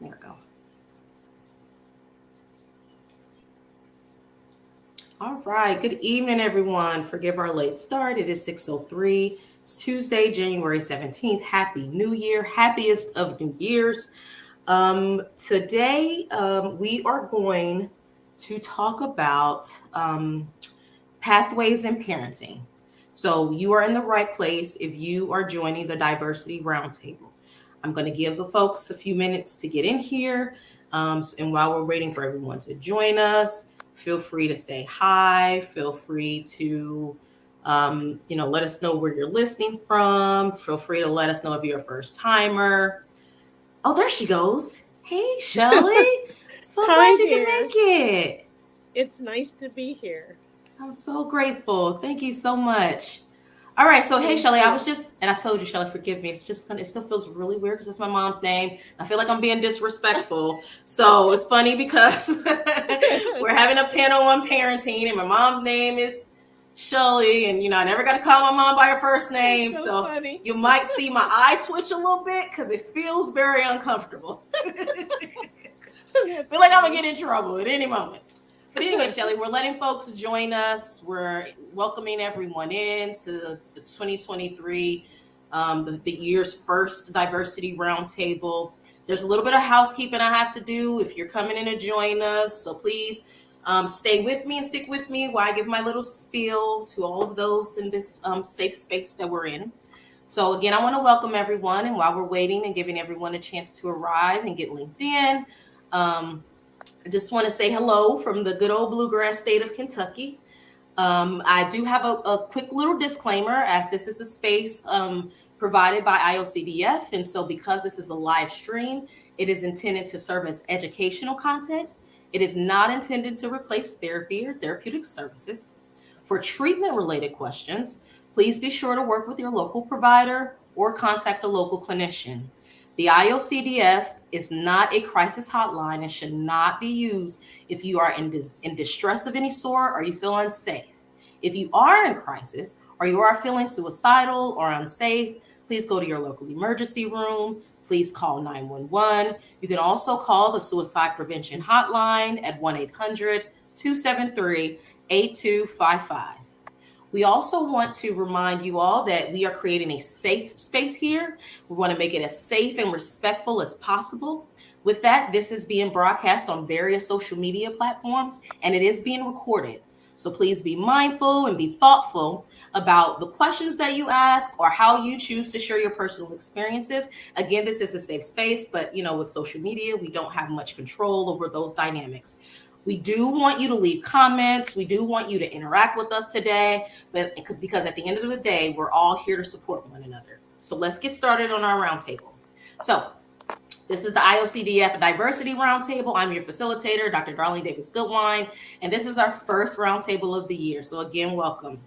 There we go. All right. Good evening, everyone. Forgive our late start. It is 6:03. It's Tuesday, January 17th. Happy New Year. Happiest of New Years. Today, we are going to talk about pathways in parenting. So you are in the right place if you are joining the Diversity Roundtable. I'm going to give the folks a few minutes to get in here. And while we're waiting for everyone to join us, feel free to say hi. Feel free to, let us know where you're listening from. Feel free to let us know if you're a first timer. Oh, there she goes. Hey, Shelly. So glad you can make it. It's nice to be here. I'm so grateful. Thank you so much. All right, so hey, Shelly, and I told you, Shelly, forgive me. It still feels really weird because it's my mom's name. I feel like I'm being disrespectful. So it's funny because we're having a panel on parenting, and my mom's name is Shelly, and I never got to call my mom by her first name. So funny. You might see my eye twitch a little bit because it feels very uncomfortable. I feel like I'm gonna get in trouble at any moment. But anyway, Shelly, we're letting folks join us. We're welcoming everyone in to the 2023, the year's first diversity roundtable. There's a little bit of housekeeping I have to do if you're coming in to join us. So please stay with me and stick with me while I give my little spiel to all of those in this safe space that we're in. So again, I want to welcome everyone. And while we're waiting and giving everyone a chance to arrive and get linked in, I just want to say hello from the good old bluegrass state of Kentucky. I do have a quick little disclaimer, as this is a space provided by IOCDF. And so because this is a live stream, it is intended to serve as educational content. It is not intended to replace therapy or therapeutic services. For treatment-related questions, please be sure to work with your local provider or contact a local clinician. The IOCDF is not a crisis hotline and should not be used if you are in distress of any sort or you feel unsafe. If you are in crisis or you are feeling suicidal or unsafe, please go to your local emergency room. Please call 911. You can also call the Suicide Prevention Hotline at 1-800-273-8255. We also want to remind you all that we are creating a safe space here. We want to make it as safe and respectful as possible. With that, this is being broadcast on various social media platforms, and it is being recorded. So please be mindful and be thoughtful about the questions that you ask or how you choose to share your personal experiences. Again, this is a safe space, but with social media, we don't have much control over those dynamics. We do want you to leave comments. We do want you to interact with us today, but because at the end of the day, we're all here to support one another. So let's get started on our roundtable. So this is the IOCDF Diversity Roundtable. I'm your facilitator, Dr. Darlene Davis-Goodwine, and this is our first roundtable of the year. So again, welcome.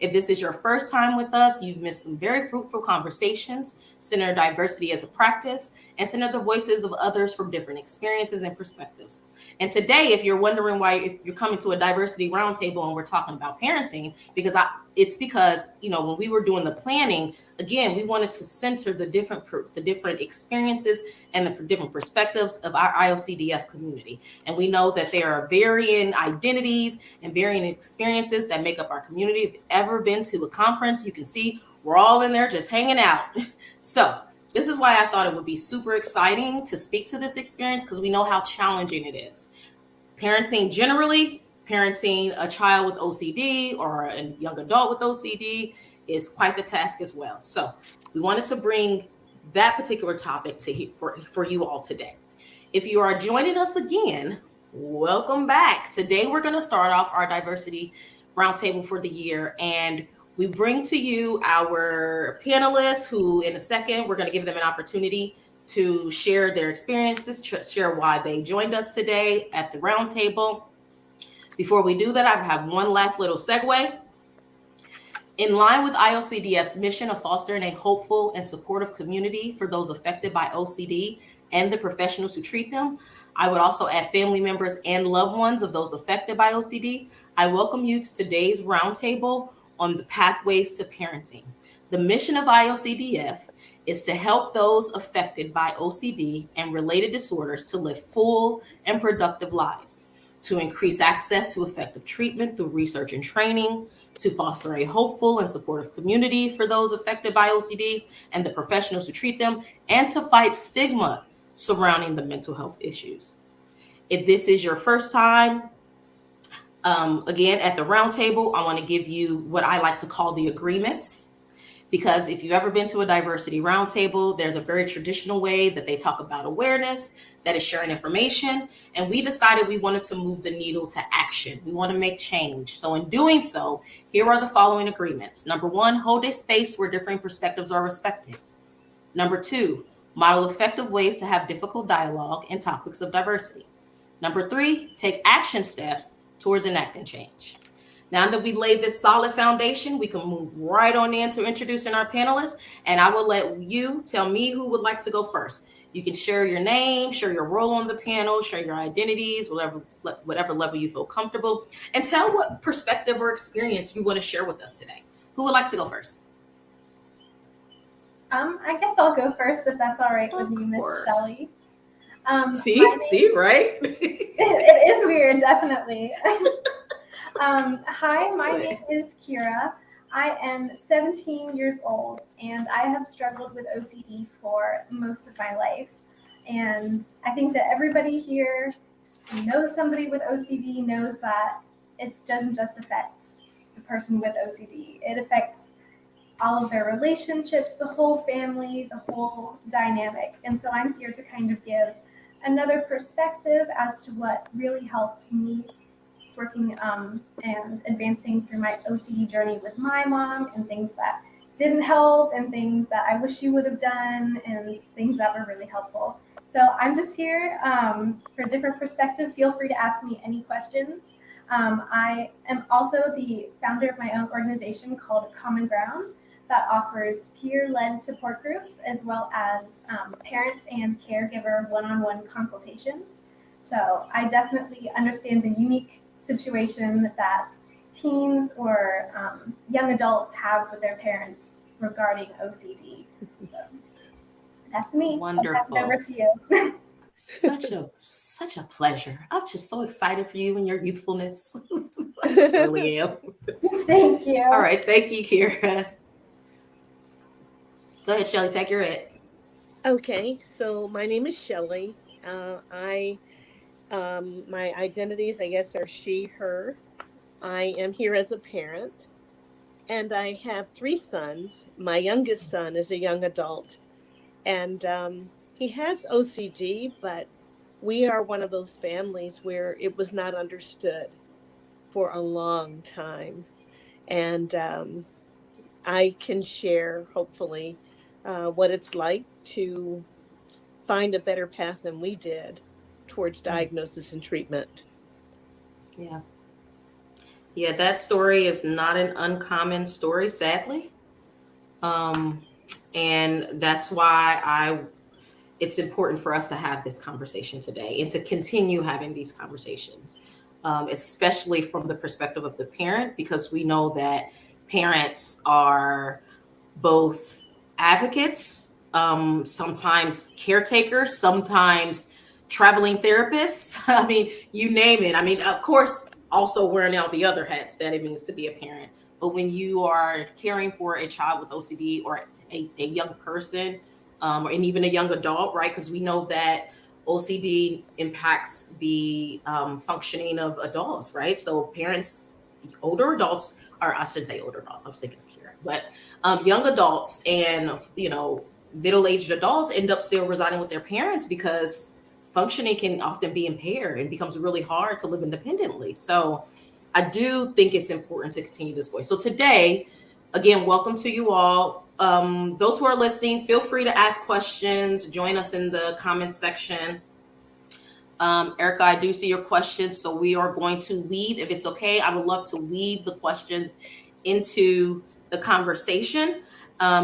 If this is your first time with us, you've missed some very fruitful conversations, center diversity as a practice, and center the voices of others from different experiences and perspectives. And today, if you're wondering why if you're coming to a diversity roundtable and we're talking about parenting, it's because when we were doing the planning, again, we wanted to center the different experiences and the different perspectives of our IOCDF community. And we know that there are varying identities and varying experiences that make up our community. If you've ever been to a conference, you can see we're all in there just hanging out. So this is why I thought it would be super exciting to speak to this experience, because we know how challenging it is. Parenting generally, parenting a child with OCD or a young adult with OCD is quite the task as well. So we wanted to bring that particular topic for you all today. If you are joining us again, welcome back. Today we're going to start off our diversity roundtable for the year, and we bring to you our panelists who in a second we're going to give them an opportunity to share their experiences, share why they joined us today at the roundtable. Before we do that, I have one last little segue. In line with IOCDF's mission of fostering a hopeful and supportive community for those affected by OCD and the professionals who treat them, I would also add family members and loved ones of those affected by OCD. I welcome you to today's roundtable on the pathways to parenting. The mission of IOCDF is to help those affected by OCD and related disorders to live full and productive lives, to increase access to effective treatment through research and training, to foster a hopeful and supportive community for those affected by OCD and the professionals who treat them, and to fight stigma surrounding the mental health issues. If this is your first time, again, at the Roundtable, I want to give you what I like to call the agreements. Because if you've ever been to a diversity roundtable, there's a very traditional way that they talk about awareness, that is sharing information. And we decided we wanted to move the needle to action. We want to make change. So in doing so, here are the following agreements. Number one, hold a space where different perspectives are respected. Number two, model effective ways to have difficult dialogue and topics of diversity. Number three, take action steps towards enacting change. Now that we laid this solid foundation, we can move right on into introducing our panelists, and I will let you tell me who would like to go first. You can share your name, share your role on the panel, share your identities, whatever level you feel comfortable, and tell what perspective or experience you want to share with us today. Who would like to go first? I guess I'll go first if that's all right with you, Miss Shelley. See, right? It is weird, definitely. Hi, my name is Kira. I am 17 years old, and I have struggled with OCD for most of my life. And I think that everybody here who knows somebody with OCD knows that it doesn't just affect the person with OCD. It affects all of their relationships, the whole family, the whole dynamic. And so I'm here to kind of give another perspective as to what really helped me working and advancing through my OCD journey with my mom, and things that didn't help and things that I wish you would have done and things that were really helpful. So I'm just here for a different perspective. Feel free to ask me any questions. I am also the founder of my own organization called Common Ground that offers peer-led support groups as well as parent and caregiver one-on-one consultations. So I definitely understand the unique situation that teens or young adults have with their parents regarding OCD. So that's me. Wonderful. I'll pass it over to you. Such a pleasure. I'm just so excited for you and your youthfulness. I just really am. Thank you. All right, thank you, Kira. Go ahead, Shelley, take your it. Okay, so my name is Shelley. My identities, I guess, are she, her. I am here as a parent, and I have 3 sons. My youngest son is a young adult, and he has OCD, but we are one of those families where it was not understood for a long time. And I can share, hopefully, what it's like to find a better path than we did towards diagnosis and treatment. Yeah, that story is not an uncommon story, sadly. And that's why it's important for us to have this conversation today and to continue having these conversations, especially from the perspective of the parent, because we know that parents are both advocates, sometimes caretakers, sometimes traveling therapists. I mean, you name it. I mean, of course, also wearing out the other hats that it means to be a parent. But when you are caring for a child with OCD or a young person, and even a young adult, right? Because we know that OCD impacts the functioning of adults, right? So parents, older adults, or I shouldn't say older adults, I was thinking of Kira, but young adults and, middle-aged adults end up still residing with their parents because functioning can often be impaired and becomes really hard to live independently. So I do think it's important to continue this voice. So today, again, welcome to you all. Those who are listening, feel free to ask questions. Join us in the comments section. Erica, I do see your questions, so we are going to weave. If it's okay, I would love to weave the questions into the conversation.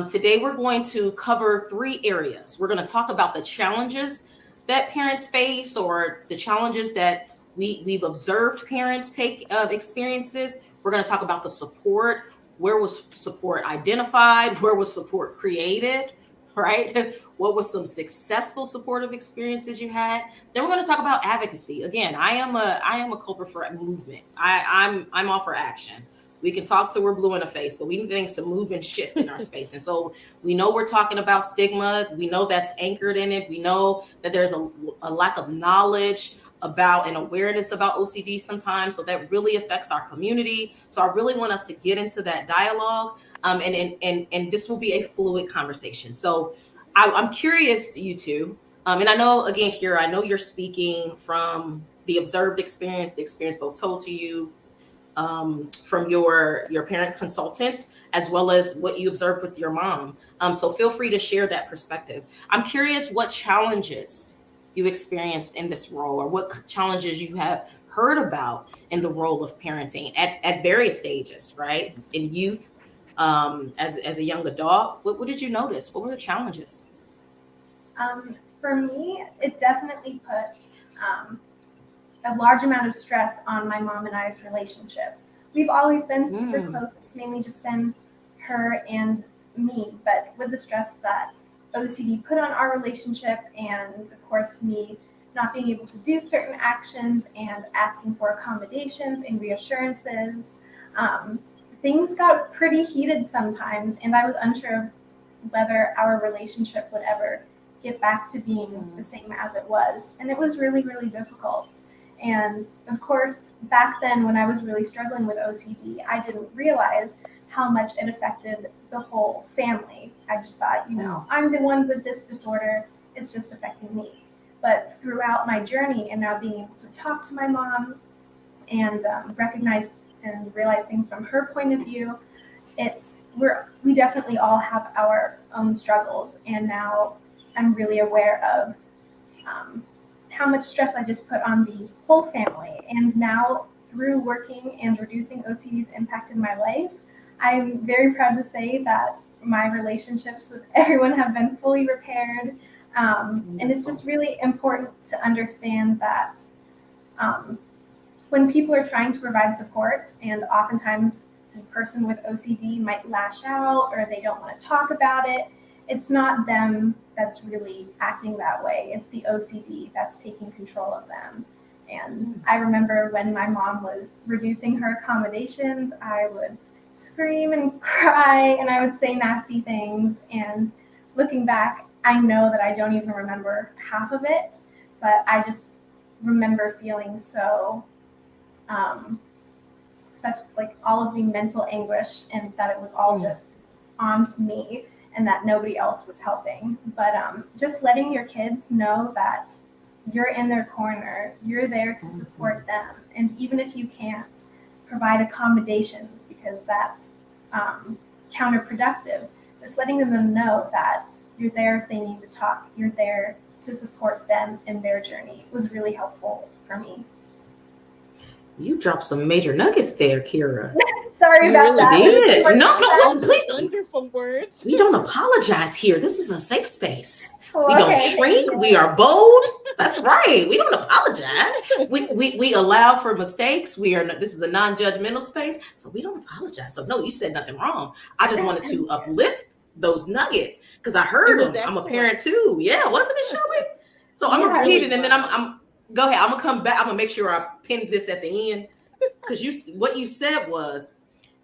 Today, we're going to cover 3 areas. We're going to talk about the challenges that parents face, or the challenges that we've observed parents take experiences. We're going to talk about the support where was support identified? Where was support created? Right? What was some successful supportive experiences you had? Then we're going to talk about advocacy. Again, I am a culprit for movement. I'm all for action. We can talk till we're blue in the face, but we need things to move and shift in our space. And so we know we're talking about stigma. We know that's anchored in it. We know that there's a lack of knowledge about and awareness about OCD sometimes. So that really affects our community. So I really want us to get into that dialogue. And this will be a fluid conversation. So I'm curious to you two. And I know, again, Kira, I know you're speaking from the observed experience, the experience both told to you from your parent consultants, as well as what you observed with your mom. So feel free to share that perspective. I'm curious what challenges you experienced in this role, or what challenges you have heard about in the role of parenting at various stages, right? In youth, as a young adult, what did you notice? What were the challenges? For me, it definitely put a large amount of stress on my mom and I's relationship. We've always been super close. It's mainly just been her and me, but with the stress that OCD put on our relationship, and of course me not being able to do certain actions and asking for accommodations and reassurances, things got pretty heated sometimes, and I was unsure of whether our relationship would ever get back to being the same as it was. And it was really, really difficult. And of course, back then when I was really struggling with OCD, I didn't realize how much it affected the whole family. I just thought, I'm the one with this disorder, it's just affecting me. But throughout my journey and now being able to talk to my mom and recognize and realize things from her point of view, we definitely all have our own struggles. And now I'm really aware of how much stress I just put on the whole family. And now through working and reducing OCD's impact in my life, I'm very proud to say that my relationships with everyone have been fully repaired. And it's just really important to understand that when people are trying to provide support, and oftentimes the person with OCD might lash out or they don't want to talk about it, it's not them that's really acting that way. It's the OCD that's taking control of them. And I remember when my mom was reducing her accommodations, I would scream and cry and I would say nasty things. And looking back, I know that I don't even remember half of it, but I just remember feeling so such like all of the mental anguish, and that it was all just on me and that nobody else was helping. But just letting your kids know that you're in their corner, you're there to support them. And even if you can't provide accommodations because that's counterproductive, just letting them know that you're there if they need to talk, you're there to support them in their journey was really helpful for me. You dropped some major nuggets there, Kira. Sorry about that. Did. No, please. Wonderful words. We don't apologize here. This is a safe space. We Okay, don't shrink. We are bold. That's right. We don't apologize. We allow for mistakes. This is a non-judgmental space, so we don't apologize. So no, you said nothing wrong. I just wanted to uplift those nuggets because I heard them. Excellent. I'm a parent too. Yeah, wasn't it, Shelley? So I'm gonna repeat it, and then I'm go ahead. I'm gonna come back. I'm gonna make sure I pin this at the end because what you said was,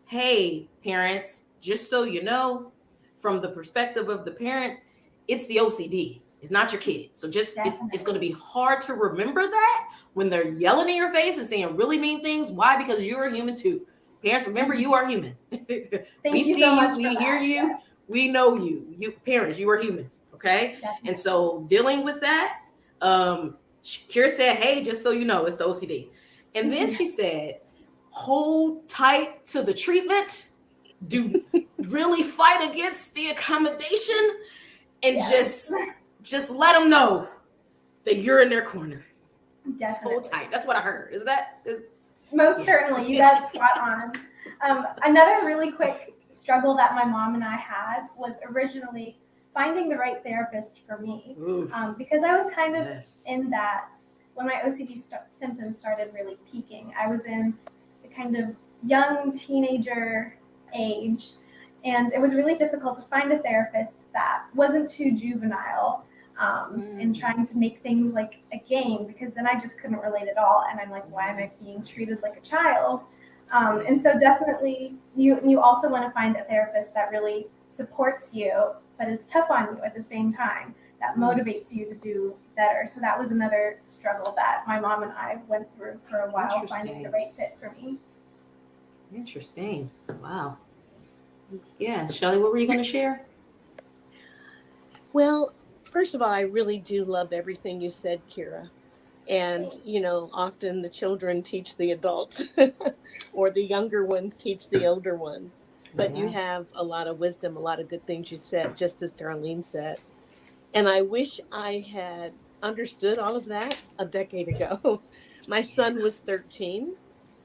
hey, parents, just so you know, from the perspective of the parents, it's the OCD. It's not your kid. So just it's going to be hard to remember that when they're yelling in your face and saying really mean things. Why? Because you're a human too. Parents, remember, you are human. We see you, we hear you, we know you. You parents, you are human. Okay. Definitely. And so dealing with that, Kira said, hey, just so you know, it's the OCD. And then she said, hold tight to the treatment. Do really fight against the accommodation, and just let them know that you're in their corner. Definitely. Hold tight. That's what I heard. Is most certainly. You got spot on. Another really quick struggle that my mom and I had was originally finding the right therapist for me, because I was kind of in that when my OCD symptoms started really peaking. I was in the kind of young teenager age. And it was really difficult to find a therapist that wasn't too juvenile and trying to make things like a game, because then I just couldn't relate at all. And I'm like, why am I being treated like a child? And so definitely you also want to find a therapist that really supports you, but is tough on you at the same time, that motivates you to do better. So that was another struggle that my mom and I went through for a while, finding the right fit for me. Interesting. Wow. Yeah. Shelley, what were you going to share? Well, first of all, I really do love everything you said, Kira. And, often the children teach the adults or the younger ones teach the older ones. But you have a lot of wisdom, a lot of good things you said, just as Darlene said. And I wish I had understood all of that a decade ago. My son was 13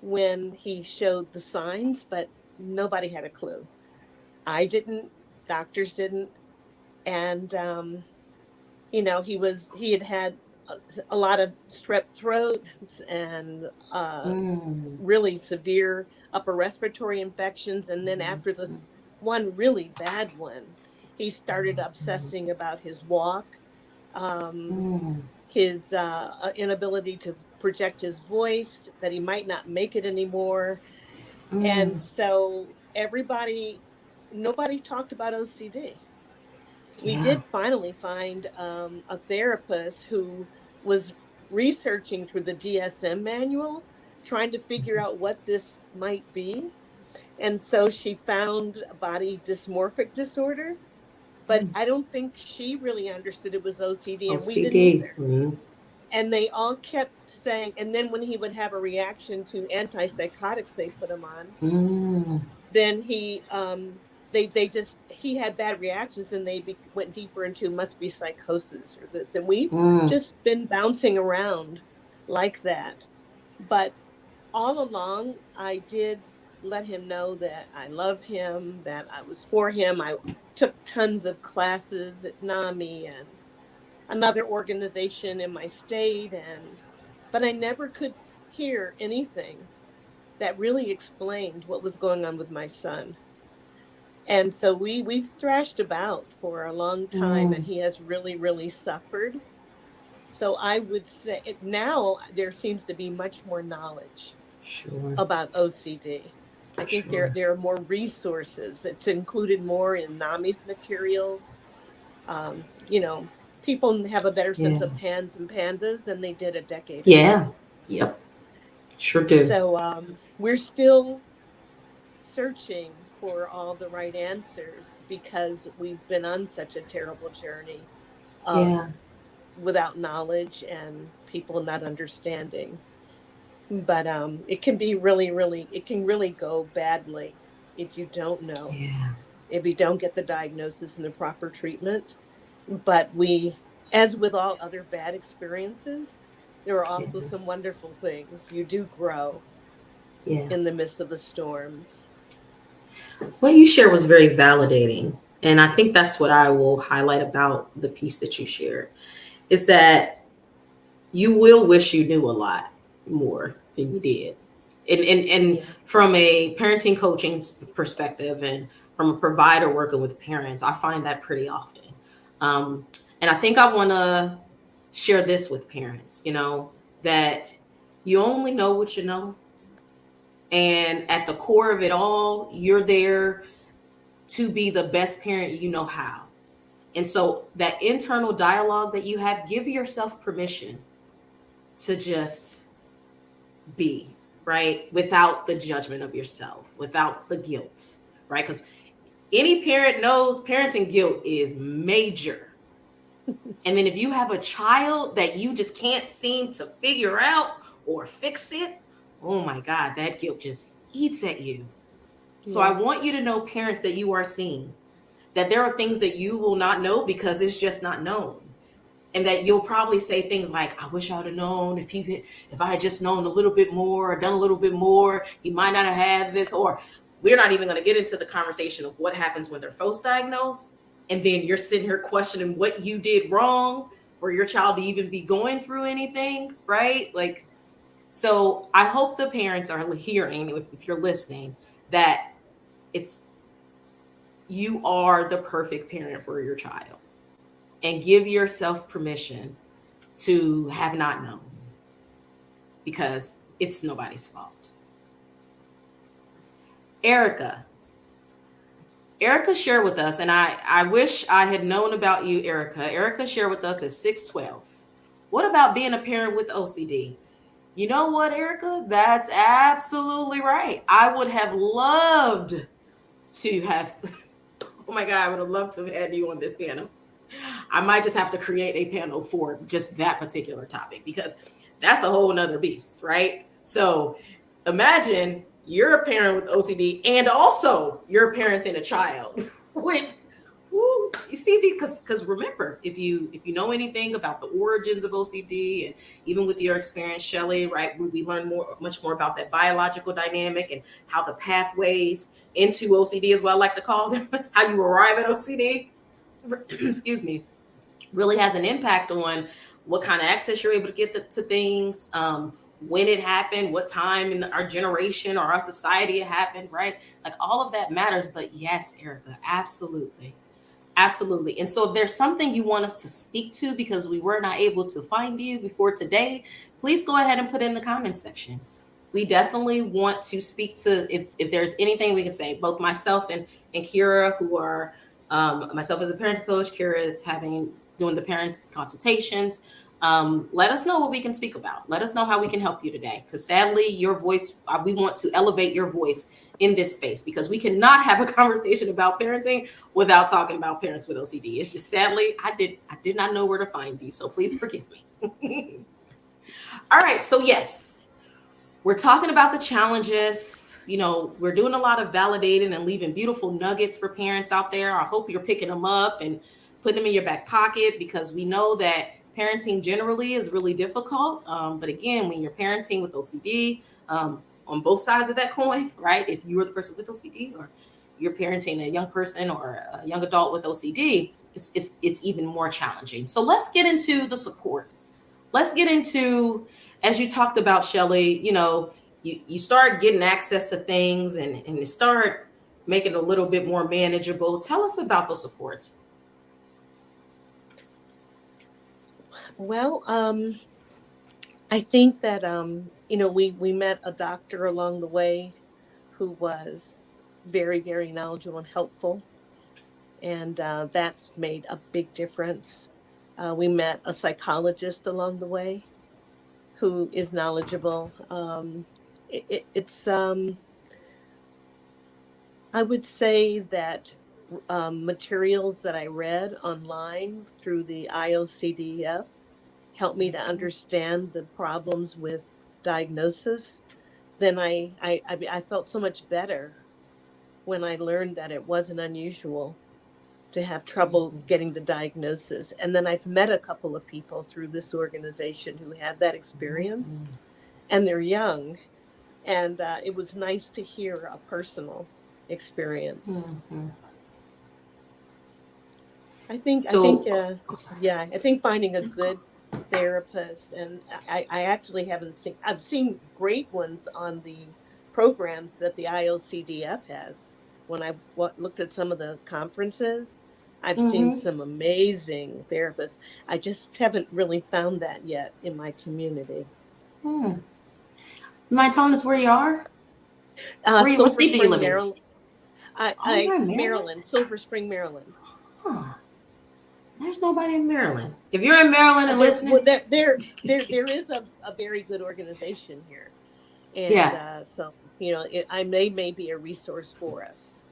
when he showed the signs, but nobody had a clue. I didn't, doctors didn't. And, he had a lot of strep throats and really severe upper respiratory infections. And then after this one really bad one, he started obsessing about his walk, his inability to project his voice, that he might not make it anymore. And so nobody talked about OCD. We did finally find a therapist who was researching through the DSM manual, trying to figure out what this might be. And so she found a body dysmorphic disorder, but I don't think she really understood it was OCD, and we didn't either. And they all kept saying, and then when he would have a reaction to antipsychotics they put him on, then he had bad reactions, and they went deeper into must be psychosis or this. And we've just been bouncing around like that. But all along, I did let him know that I love him, that I was for him. I took tons of classes at NAMI and another organization in my state, but I never could hear anything that really explained what was going on with my son. And so we've thrashed about for a long time, and he has really, really suffered. So I would say now there seems to be much more knowledge about OCD. I think there are more resources. It's included more in NAMI's materials. People have a better sense of pans and pandas than they did a decade ago. Yep. Sure do. So we're still searching for all the right answers, because we've been on such a terrible journey without knowledge and people not understanding. But it can be it can really go badly if you don't know, if you don't get the diagnosis and the proper treatment. But as with all other bad experiences, there are also some wonderful things. You do grow in the midst of the storms. What you shared was very validating. And I think that's what I will highlight about the piece that you shared, is that you will wish you knew a lot more than you did. And from a parenting coaching perspective and from a provider working with parents, I find that pretty often. And I think I want to share this with parents, that you only know what you know. And at the core of it all, you're there to be the best parent you know how. And so that internal dialogue that you have, give yourself permission to just be, right? Without the judgment of yourself, without the guilt, right? Because any parent knows parenting guilt is major. And then if you have a child that you just can't seem to figure out or fix it, oh my God, that guilt just eats at you. So I want you to know, parents, that you are seen, that there are things that you will not know because it's just not known. And that you'll probably say things like, I wish I would have known if I had just known a little bit more or done a little bit more, he might not have had this. Or we're not even going to get into the conversation of what happens when they're first diagnosed. And then you're sitting here questioning what you did wrong for your child to even be going through anything, right? So I hope the parents are hearing, if you're listening, that you are the perfect parent for your child, and give yourself permission to have not known, because it's nobody's fault. Erica shared with us, and I wish I had known about you, Erica. Erica shared with us at 612. What about being a parent with OCD? You know what, Erica? That's absolutely right. I would have loved to have, oh my God, I would have loved to have had you on this panel. I might just have to create a panel for just that particular topic, because that's a whole nother beast, right? So imagine you're a parent with OCD and also you're parenting a child with, you see these, because remember, if you know anything about the origins of OCD, and even with your experience, Shelley, right, we learn much more about that biological dynamic and how the pathways into OCD is what I like to call them, how you arrive at OCD, excuse me, really has an impact on what kind of access you're able to get to things, when it happened, what time in our generation or our society it happened, right? Like all of that matters. But yes, Erica, absolutely. Absolutely. And so if there's something you want us to speak to because we were not able to find you before today, please go ahead and put it in the comments section. We definitely want to speak to, if there's anything we can say, both myself and Kira, who are, myself as a parent coach, Kira is doing the parents consultations. Let us know what we can speak about. Let us know how we can help you today. Because sadly, your voice, we want to elevate your voice in this space, because we cannot have a conversation about parenting without talking about parents with OCD. It's just, sadly, I did not know where to find you. So please forgive me. All right. So yes, we're talking about the challenges. You know, we're doing a lot of validating and leaving beautiful nuggets for parents out there. I hope you're picking them up and putting them in your back pocket, because we know that parenting generally is really difficult. But again, when you're parenting with OCD, on both sides of that coin, right? If you are the person with OCD, or you're parenting a young person or a young adult with OCD, it's even more challenging. So let's get into the support. Let's get into, as you talked about, Shelley, you know, you start getting access to things and you start making it a little bit more manageable. Tell us about those supports. Well, I think that, you know, we met a doctor along the way who was very, very knowledgeable and helpful. And that's made a big difference. We met a psychologist along the way who is knowledgeable. It's, I would say that materials that I read online through the IOCDF helped me to understand the problems with diagnosis. Then I felt so much better when I learned that it wasn't unusual to have trouble getting the diagnosis. And then I've met a couple of people through this organization who had that experience, and they're young. And it was nice to hear a personal experience. I think finding a good therapist, and I actually haven't seen, I've seen great ones on the programs that the IOCDF has. When I looked at some of the conferences, I've seen some amazing therapists. I just haven't really found that yet in my community. You mind telling us where you are? What state do you live in? Maryland, Silver Spring, Maryland. Huh. There's nobody in Maryland. If you're in Maryland and listening, there is a very good organization here, and so you know, they may be a resource for us.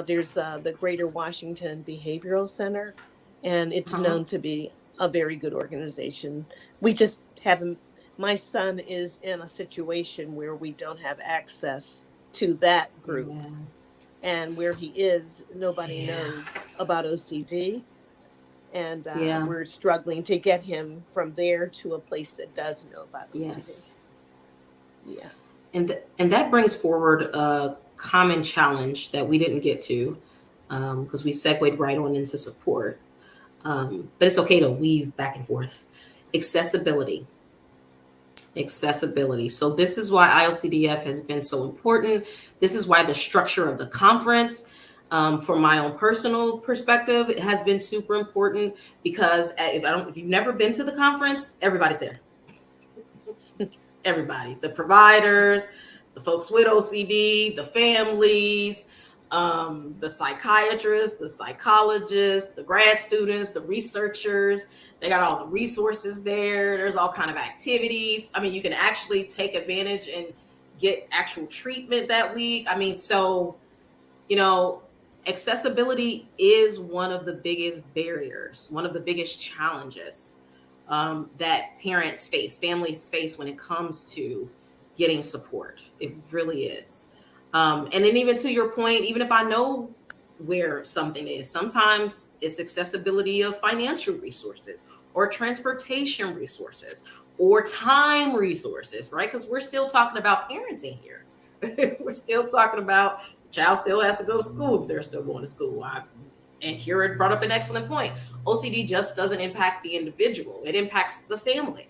There's the Greater Washington Behavioral Center, and it's known to be a very good organization. We just haven't. My son is in a situation where we don't have access to that group, and where he is, nobody knows about OCD. And we're struggling to get him from there to a place that does know about OCD. Yes. Yeah. And that brings forward a common challenge that we didn't get to, because we segued right on into support. But it's okay to weave back and forth. Accessibility. Accessibility. So this is why IOCDF has been so important. This is why the structure of the conference, from my own personal perspective, it has been super important, because if you've never been to the conference, everybody's there. Everybody, the providers, the folks with OCD, the families, the psychiatrists, the psychologists, the grad students, the researchers. They got all the resources there. There's all kind of activities. I mean, you can actually take advantage and get actual treatment that week. I mean, so, you know, accessibility is one of the biggest barriers, one of the biggest challenges that parents face, families face when it comes to getting support. It really is. And then, even to your point, even if I know where something is, sometimes it's accessibility of financial resources or transportation resources or time resources, right? Because we're still talking about parenting here. We're still talking about the child still has to go to school if they're still going to school. And Kira brought up an excellent point. OCD just doesn't impact the individual, it impacts the family,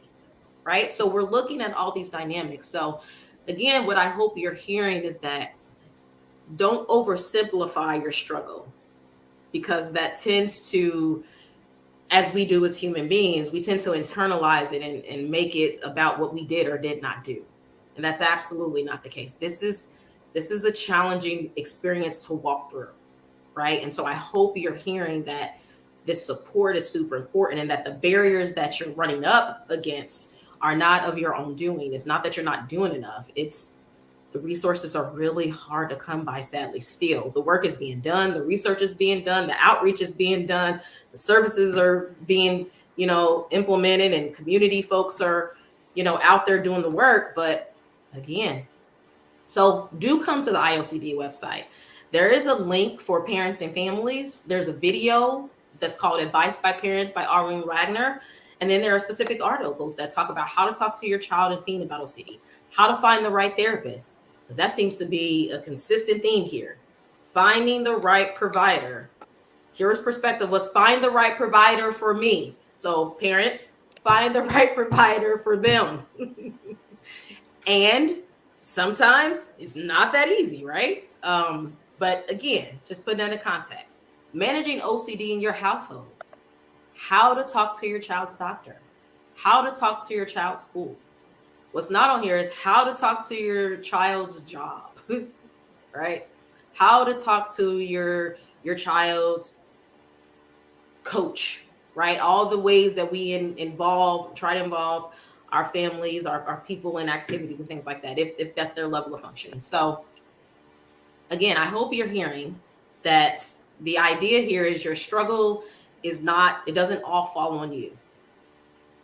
right? So we're looking at all these dynamics. So again, what I hope you're hearing is that don't oversimplify your struggle, because that tends to, as we do as human beings, we tend to internalize it and make it about what we did or did not do. And that's absolutely not the case. This is a challenging experience to walk through, right? And so I hope you're hearing that this support is super important, and that the barriers that you're running up against are not of your own doing. It's not that you're not doing enough. It's the resources are really hard to come by, sadly. Still, the work is being done, the research is being done, the outreach is being done, the services are being, implemented, and community folks are, out there doing the work. But again, so do come to the IOCD website. There is a link for parents and families. There's a video that's called Advice by Parents by Arlene Wagner. And then there are specific articles that talk about how to talk to your child and teen about OCD, how to find the right therapist, because that seems to be a consistent theme here. Finding the right provider. Kira's perspective was find the right provider for me. So parents, find the right provider for them. And sometimes it's not that easy, right? But again, just put that in context. Managing OCD in your household. How to talk to your child's doctor. How to talk to your child's school. What's not on here is how to talk to your child's job, right? How to talk to your child's coach, right? All the ways that we try to involve our families, our people in activities and things like that, if that's their level of functioning. So again, I hope you're hearing that the idea here is your struggle it doesn't all fall on you.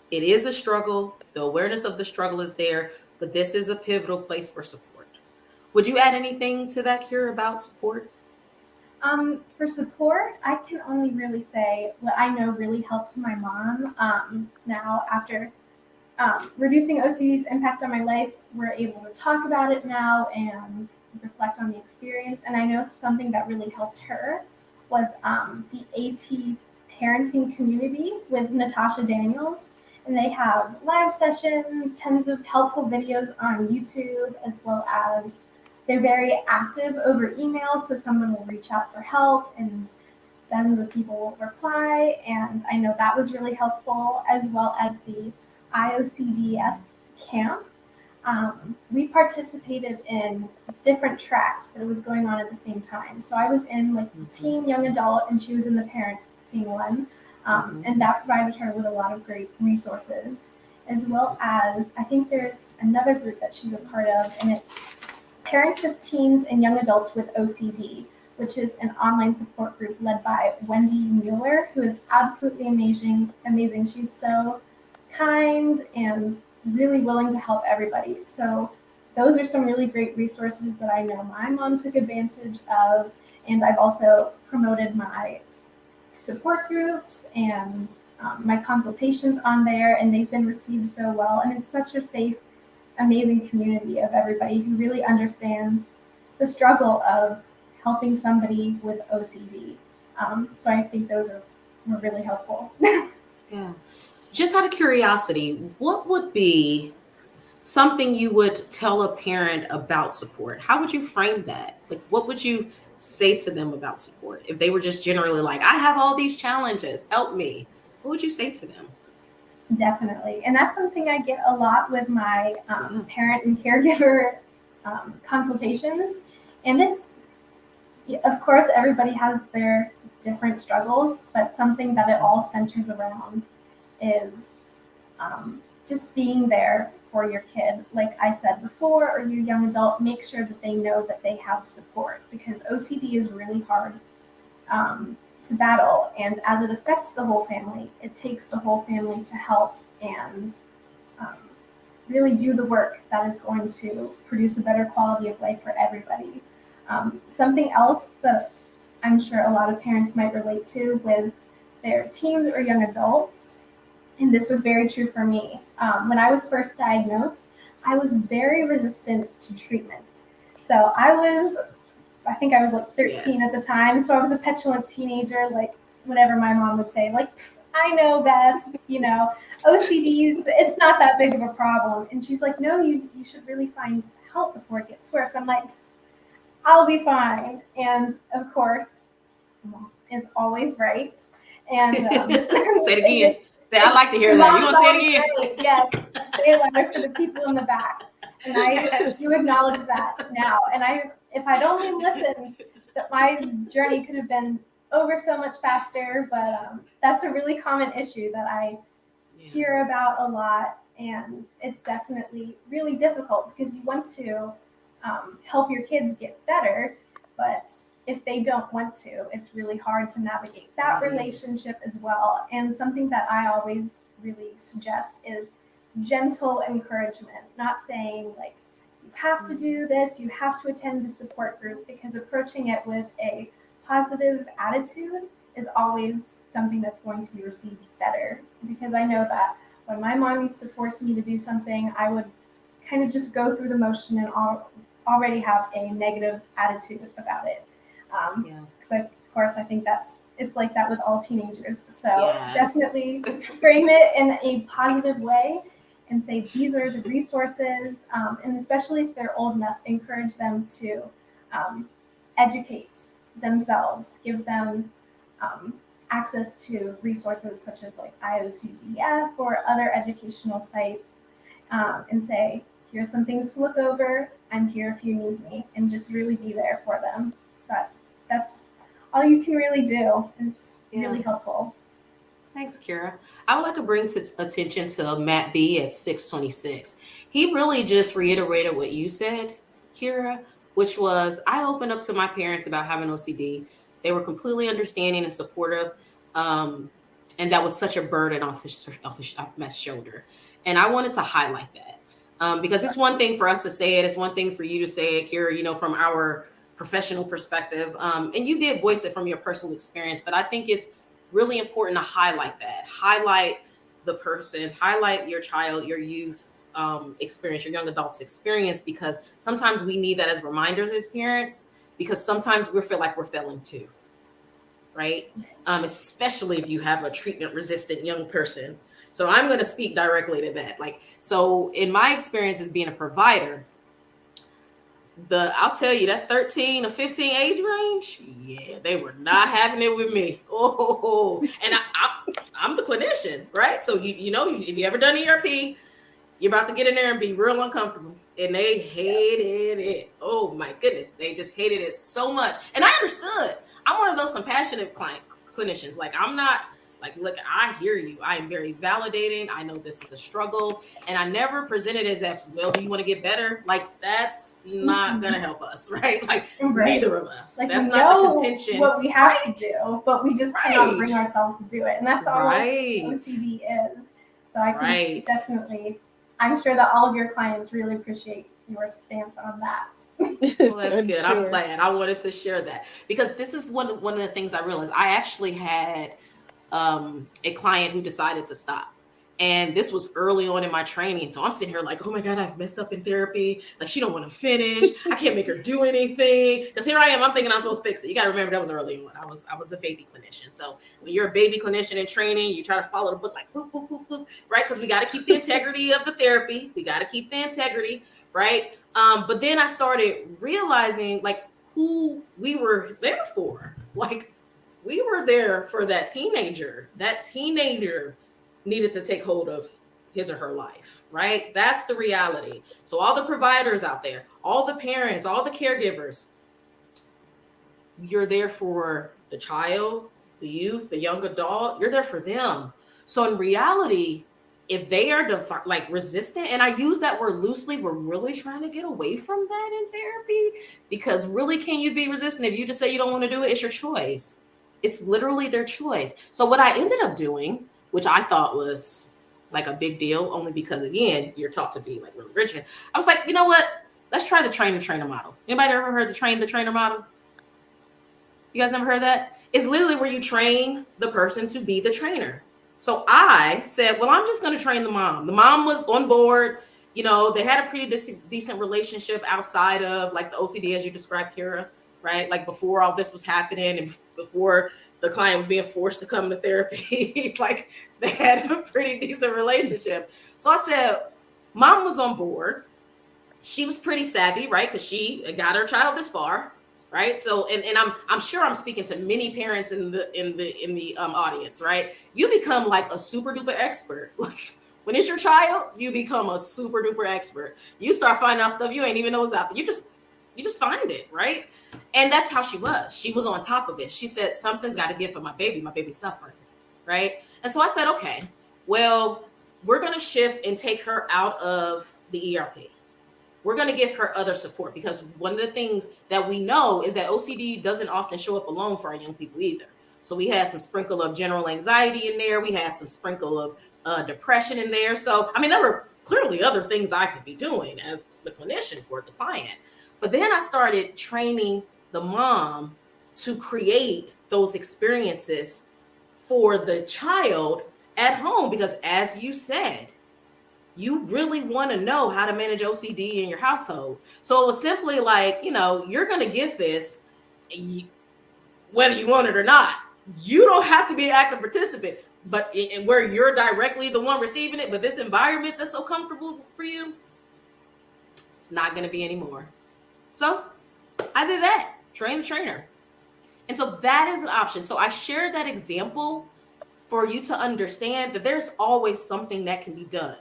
It is a struggle. The awareness of the struggle is there, but this is a pivotal place for support. Would you add anything to that, Kira, about support? For support, I can only really say what I know really helped my mom. Now, after reducing OCD's impact on my life, we're able to talk about it now and reflect on the experience. And I know something that really helped her was the AT parenting community with Natasha Daniels. And they have live sessions, tons of helpful videos on YouTube, as well as they're very active over email. So someone will reach out for help and dozens of people will reply. And I know that was really helpful, as well as the IOCDF camp. We participated in different tracks, but it was going on at the same time. So I was in the teen young adult, and she was in the parenting one. And that provided her with a lot of great resources, as well as I think there's another group that she's a part of, and it's Parents of Teens and Young Adults with OCD, which is an online support group led by Wendy Mueller, who is absolutely amazing. She's so kind and really willing to help everybody. So those are some really great resources that I know my mom took advantage of, and I've also promoted my support groups and my consultations on there, and they've been received so well. And it's such a safe, amazing community of everybody who really understands the struggle of helping somebody with OCD. So I think those were really helpful. Yeah. Just out of curiosity, what would be something you would tell a parent about support? How would you frame that? Like, what would you say to them about support? If they were just generally like, I have all these challenges, help me. What would you say to them? Definitely. And that's something I get a lot with my parent and caregiver consultations. And it's, of course, everybody has their different struggles, but something that it all centers around is just being there for your kid. Like I said before, or your young adult, make sure that they know that they have support, because OCD is really hard to battle. And as it affects the whole family, it takes the whole family to help and really do the work that is going to produce a better quality of life for everybody. Something else that I'm sure a lot of parents might relate to with their teens or young adults, and this was very true for me. When I was first diagnosed, I was very resistant to treatment. So I think I was like 13 at the time. So I was a petulant teenager, like whatever my mom would say, like, I know best, OCDs, it's not that big of a problem. And she's like, no, you should really find help before it gets worse. I'm like, I'll be fine. And of course, mom is always right. And say it again. I like to hear that. You want to say it again? Right. Yes. Say it louder for the people in the back. And you acknowledge that now. And if I'd only listened, that my journey could have been over so much faster. But that's a really common issue that I hear about a lot. And it's definitely really difficult, because you want to help your kids get better, but if they don't want to, it's really hard to navigate that relationship as well. And something that I always really suggest is gentle encouragement, not saying like, you have to do this, you have to attend the support group, because approaching it with a positive attitude is always something that's going to be received better. Because I know that when my mom used to force me to do something, I would kind of just go through the motion and already have a negative attitude about it. Because of course, I think it's like that with all teenagers. So definitely frame it in a positive way and say, these are the resources, and especially if they're old enough, encourage them to educate themselves, give them access to resources such as like IOCDF or other educational sites, and say, here's some things to look over. I'm here if you need me, and just really be there for them. But that's all you can really do. It's really helpful. Thanks, Kira. I would like to bring attention to Matt B at 626. He really just reiterated what you said, Kira, which was, I opened up to my parents about having OCD. They were completely understanding and supportive. And that was such a burden off Matt's shoulder. And I wanted to highlight that. Because it's one thing for us to say it. It's one thing for you to say it, Kira, from our professional perspective. And you did voice it from your personal experience, but I think it's really important to highlight that. Highlight the person, highlight your child, your youth's experience, your young adult's experience, because sometimes we need that as reminders as parents, because sometimes we feel like we're failing too, right? Especially if you have a treatment-resistant young person. So I'm going to speak directly to that. So in my experience as being a provider, I'll tell you, that 13 or 15 age range, they were not having it with me. And I'm the clinician, right? So if you ever done ERP, you're about to get in there and be real uncomfortable. And they hated it. Oh my goodness, they just hated it so much. And I understood. I'm one of those compassionate clinicians. I'm not look, I hear you. I am very validating. I know this is a struggle. And I never present it as if, well, do you want to get better? That's not going to help us, right? Neither of us. That's not the contention. What we have to do, but we just cannot bring ourselves to do it. And that's all OCD is. So I can definitely, I'm sure that all of your clients really appreciate your stance on that. Well, that's good. Sure. I'm glad. I wanted to share that, because this is one of the things I realized. I actually had a client who decided to stop. And this was early on in my training. So I'm sitting here like, oh my God, I've messed up in therapy. Like, she don't want to finish. I can't make her do anything. Because here I am, I'm thinking I'm supposed to fix it. You got to remember that was early on. I was a baby clinician. So when you're a baby clinician in training, you try to follow the book like, boop, boop, boop, boop, right? Because we got to keep the integrity of the therapy. We got to keep the integrity, right? But then I started realizing like who we were there for. Like, we were there for that teenager. That teenager needed to take hold of his or her life, right? That's the reality. So all the providers out there, all the parents, all the caregivers, you're there for the child, the youth, the young adult. You're there for them. So in reality, if they are like resistant, and I use that word loosely, we're really trying to get away from that in therapy, because really, can you be resistant if you just say you don't want to do it? It's your choice. It's literally their choice. So what I ended up doing, which I thought was like a big deal, only because again, you're taught to be like really rigid. I was like, you know what? Let's try the trainer model. Anybody ever heard the trainer model? You guys never heard that? It's literally where you train the person to be the trainer. So I said, well, I'm just going to train the mom. The mom was on board. You know, they had a pretty decent relationship outside of like the OCD, as you described, Kira, right? Like before all this was happening and before the client was being forced to come to therapy, like they had a pretty decent relationship. So I said, mom was on board. She was pretty savvy, right? Because she got her child this far, right? So, and I'm sure I'm speaking to many parents in the audience, right? You become like a super duper expert. Like when it's your child, you become a super duper expert. You start finding out stuff you ain't even know is out there. You just find it, right? And that's how she was. She was on top of it. She said, something's got to give for my baby. My baby's suffering, right? And so I said, okay, well, we're going to shift and take her out of the ERP. We're going to give her other support, because one of the things that we know is that OCD doesn't often show up alone for our young people either. So we had some sprinkle of general anxiety in there. We had some sprinkle of depression in there. So, I mean, there were clearly other things I could be doing as the clinician for the client. But then I started training the mom to create those experiences for the child at home, because as you said, you really want to know how to manage OCD in your household. So it was simply like, you know, you're going to get this whether you want it or not. You don't have to be an active participant, but where you're directly the one receiving it, but this environment that's so comfortable for you, it's not going to be anymore. So I did that, train the trainer. And so that is an option. So I shared that example for you to understand that there's always something that can be done.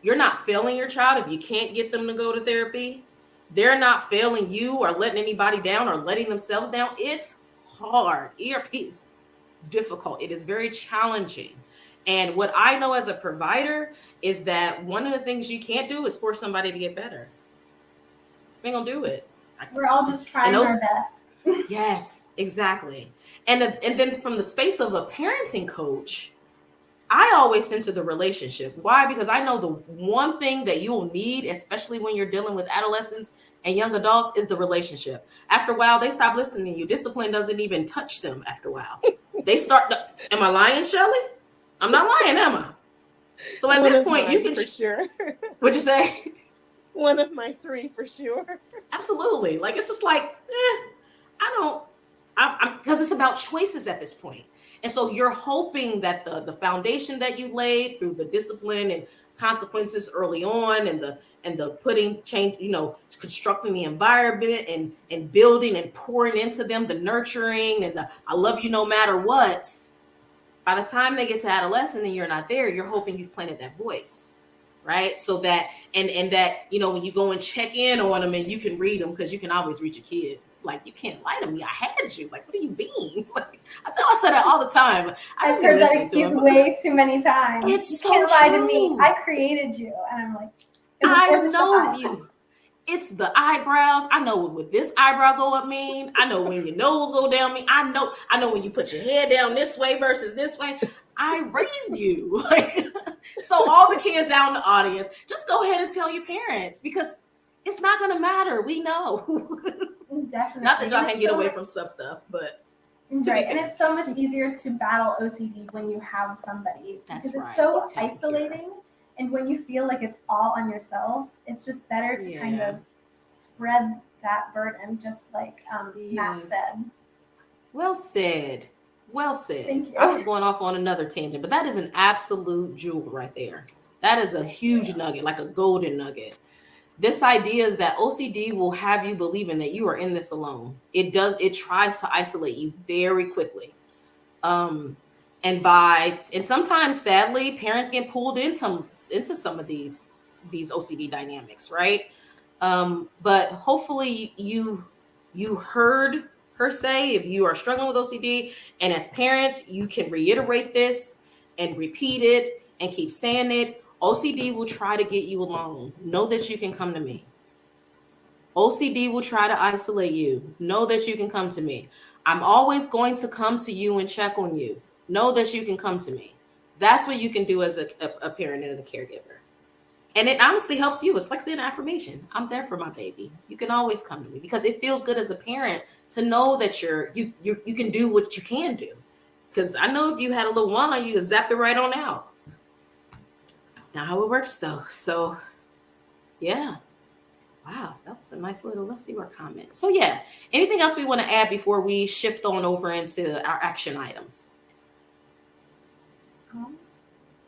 You're not failing your child if you can't get them to go to therapy. They're not failing you or letting anybody down or letting themselves down. It's hard. ERP is difficult. It is very challenging. And what I know as a provider is that one of the things you can't do is force somebody to get better. We ain't gonna do it. We're all just trying our best. Yes, exactly. And then from the space of a parenting coach, I always center the relationship. Why? Because I know the one thing that you'll need, especially when you're dealing with adolescents and young adults, is the relationship. After a while, they stop listening to you. Discipline doesn't even touch them after a while. They start, am I lying, Shelley? I'm not lying, am I? So at this point, you can. For sure. What'd you say? One of my three for sure. Absolutely. Like, it's just like, I'm because it's about choices at this point. And so you're hoping that the foundation that you laid through the discipline and consequences early on, and the putting change, you know, constructing the environment and building and pouring into them, the nurturing and the I love you no matter what. By the time they get to adolescence and you're not there, you're hoping you've planted that voice. Right. So that and that, you know, when you go and check in on them and you can read them, because you can always reach a kid. Like, you can't lie to me. I had you. Like, what do you mean? Like, I say that all the time. I've heard that excuse way too many times. It's you so can't true. lie to me. I created you. And I'm like, I know you. It's the eyebrows. I know what this eyebrow go up mean. I know when your nose go down mean. I know when you put your head down this way versus this way. I raised you. Like, so all the kids out in the audience, just go ahead and tell your parents, because it's not going to matter. We know. Definitely. Not that y'all can get away from some stuff, but Right, and it's so much easier to battle OCD when you have somebody, That's because right. it's so Tell me, Kira. isolating, and when you feel like it's all on yourself, it's just better to kind Yeah. of spread that burden, just like Matt Yes. said. Well said. Well said. Thank you. I was going off on another tangent, but that is an absolute jewel right there. That is a huge nugget, like a golden nugget. This idea is that OCD will have you believing that you are in this alone. It tries to isolate you very quickly. And sometimes sadly parents get pulled into some of these OCD dynamics, right? But hopefully you heard her say, if you are struggling with OCD, and as parents you can reiterate this and repeat it and keep saying it. OCD will try to get you alone. Know that you can come to me. OCD will try to isolate you. Know that you can come to me. I'm always going to come to you and check on you. Know that you can come to me. That's what you can do as a parent and a caregiver. And it honestly helps you. It's like saying an affirmation. I'm there for my baby. You can always come to me, because it feels good as a parent to know that you can do what you can do. Because I know if you had a little one, you could zap it right on out. That's not how it works though. So yeah. Wow, that was a nice little, let's see our comments. So yeah, anything else we want to add before we shift on over into our action items?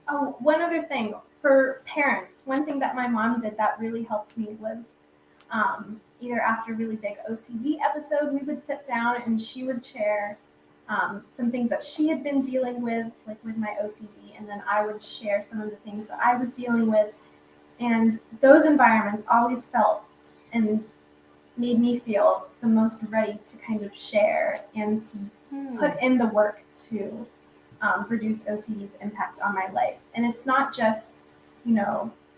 Oh, one other thing for parents, one thing that my mom did that really helped me was either after a really big OCD episode, we would sit down and she would share some things that she had been dealing with, like with my OCD, and then I would share some of the things that I was dealing with. And those environments always felt and made me feel the most ready to kind of share and to put in the work to reduce OCD's impact on my life. And it's not just,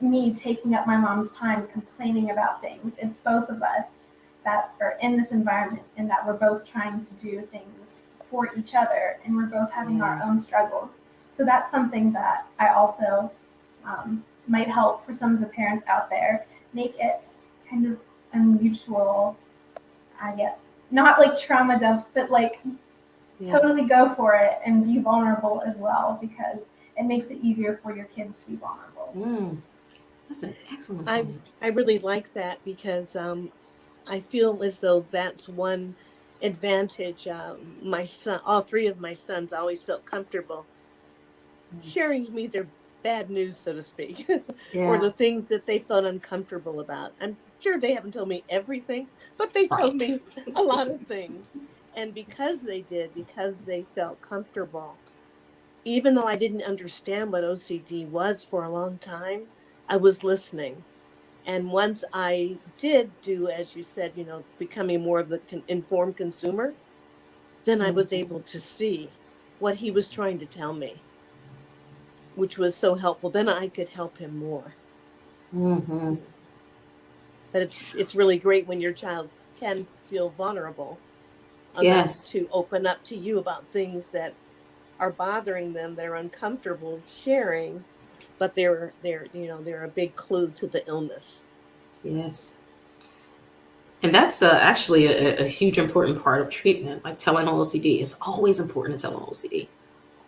me taking up my mom's time complaining about things. It's both of us that are in this environment and that we're both trying to do things for each other, and we're both having our own struggles. So that's something that I also might help for some of the parents out there. Make it kind of a mutual, I guess, not like trauma dump, but like totally go for it and be vulnerable as well, because it makes it easier for your kids to be vulnerable. That's an excellent point. I really like that, because I feel as though that's one advantage. My son, all three of my sons always felt comfortable sharing with me their bad news, so to speak, or the things that they felt uncomfortable about. I'm sure they haven't told me everything, but they told me a lot of things. And because they felt comfortable, even though I didn't understand what OCD was for a long time, I was listening. And once I did do, as you said, becoming more of the informed consumer, then I was able to see what he was trying to tell me, which was so helpful. Then I could help him more. But it's really great when your child can feel vulnerable enough to open up to you about things that are bothering them, that are uncomfortable sharing, but they're a big clue to the illness. Yes. And that's actually a huge important part of treatment, like telling on OCD. It's always important to tell on OCD.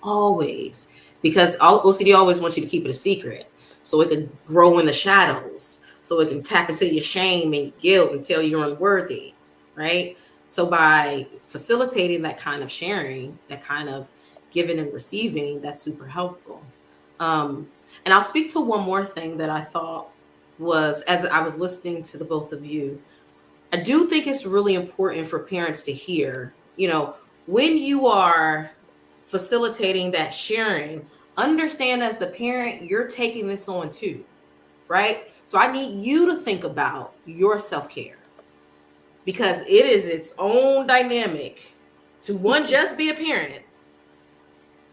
Always. Because OCD always wants you to keep it a secret, so it can grow in the shadows, so it can tap into your shame and guilt and tell you're unworthy, right? So by facilitating that kind of sharing, that kind of giving and receiving, that's super helpful. And I'll speak to one more thing that I thought was, as I was listening to the both of you, I do think it's really important for parents to hear, when you are facilitating that sharing, understand as the parent, you're taking this on too, right? So I need you to think about your self-care, because it is its own dynamic to one, just be a parent,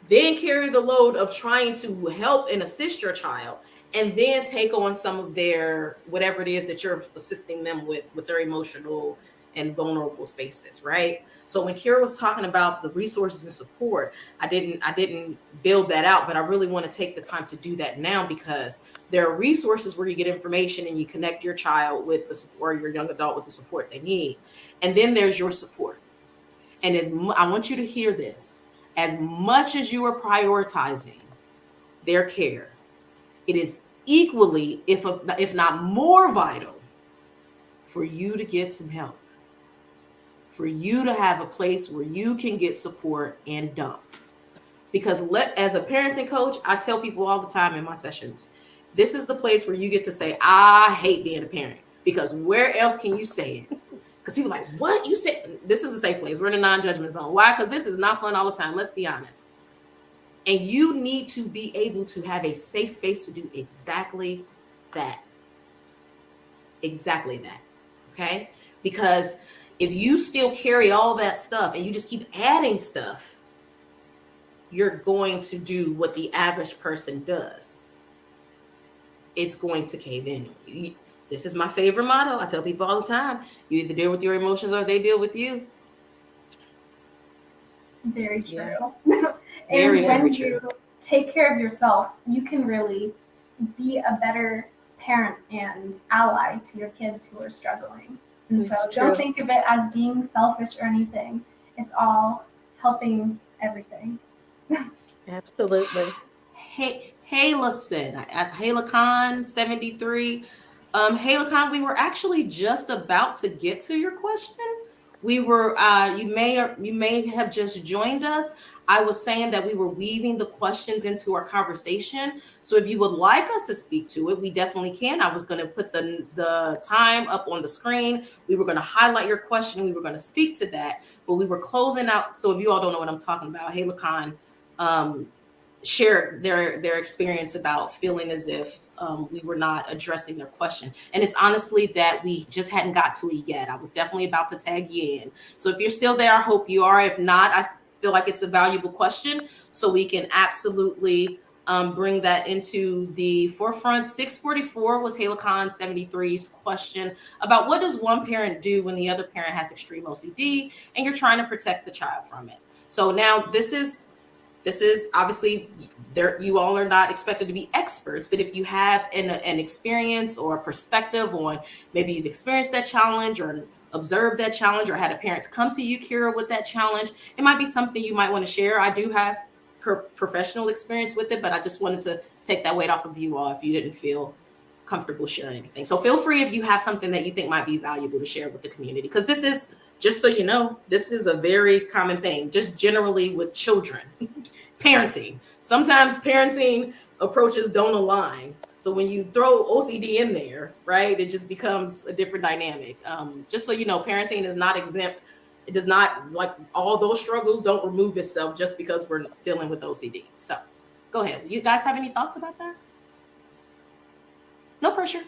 then carry the load of trying to help and assist your child, and then take on some of their, whatever it is that you're assisting them with their emotional and vulnerable spaces, right? So when Kira was talking about the resources and support, I didn't build that out, but I really want to take the time to do that now, because there are resources where you get information and you connect your child with the support, or your young adult with the support they need. And then there's your support. And I want you to hear this, as much as you are prioritizing their care, it is equally, if not more vital, for you to get some help, for you to have a place where you can get support and dump. Because as a parenting coach, I tell people all the time in my sessions, this is the place where you get to say, I hate being a parent, because where else can you say it? Because people are like, what? You said this is a safe place. We're in a non-judgment zone. Why? Because this is not fun all the time. Let's be honest. And you need to be able to have a safe space to do exactly that. Exactly that. Okay? Because if you still carry all that stuff and you just keep adding stuff, you're going to do what the average person does. It's going to cave in. This is my favorite motto. I tell people all the time, you either deal with your emotions or they deal with you. Very true. Yeah. And when you take care of yourself, you can really be a better parent and ally to your kids who are struggling. And so don't think of it as being selfish or anything. It's all helping everything. Absolutely. Hayla said, Hayla Khan 73. Hayla Khan, we were actually just about to get to your question. We were, you may have just joined us. I was saying that we were weaving the questions into our conversation. So if you would like us to speak to it, we definitely can. I was going to put the time up on the screen. We were going to highlight your question. We were going to speak to that, but we were closing out. So if you all don't know what I'm talking about, Hayla Khan shared their experience about feeling as if we were not addressing their question. And it's honestly that we just hadn't got to it yet. I was definitely about to tag you in. So if you're still there, I hope you are. If not, I feel like it's a valuable question. So we can absolutely bring that into the forefront. 644 was Hayla Khan 73's question about what does one parent do when the other parent has extreme OCD and you're trying to protect the child from it. So now this is obviously you all are not expected to be experts, but if you have an experience or a perspective on maybe you've experienced that challenge or observed that challenge or had a parent come to you, Kira, with that challenge, it might be something you might want to share. I do have professional experience with it, but I just wanted to take that weight off of you all if you didn't feel comfortable sharing anything. So feel free if you have something that you think might be valuable to share with the community, because this is, just so you know, this is a very common thing, just generally with children. Parenting. Sometimes parenting approaches don't align. So when you throw OCD in there, right, it just becomes a different dynamic. Just so you know, parenting is not exempt. It does not, like, all those struggles don't remove itself just because we're dealing with OCD. So go ahead. You guys have any thoughts about that? No pressure.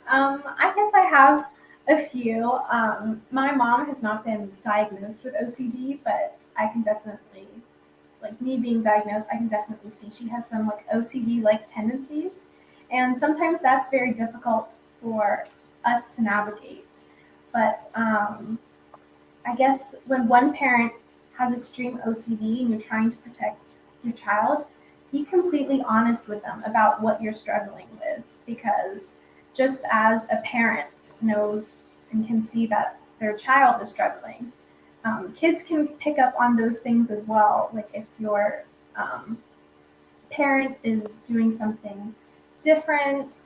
I guess I have a few. My mom has not been diagnosed with OCD, but I can definitely, like me being diagnosed, I can definitely see she has some like OCD-like tendencies. And sometimes that's very difficult for us to navigate. But I guess when one parent has extreme OCD and you're trying to protect your child, be completely honest with them about what you're struggling with, because just as a parent knows and can see that their child is struggling, kids can pick up on those things as well. Like if your parent is doing something different,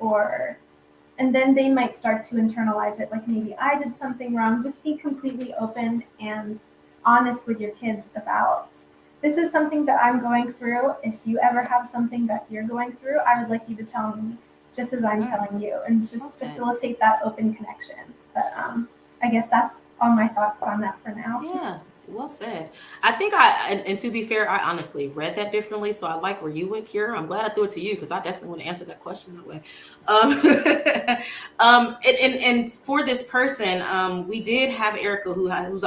and then they might start to internalize it, like maybe I did something wrong. Just be completely open and honest with your kids about, this is something that I'm going through. If you ever have something that you're going through, I would like you to tell me just as I'm telling you, and just facilitate that open connection. But I guess that's all my thoughts on that for now. Yeah, well said. I think and to be fair, I honestly read that differently. So I like where you went, Kira. I'm glad I threw it to you because I definitely want to answer that question that way. And for this person, we did have Erica who has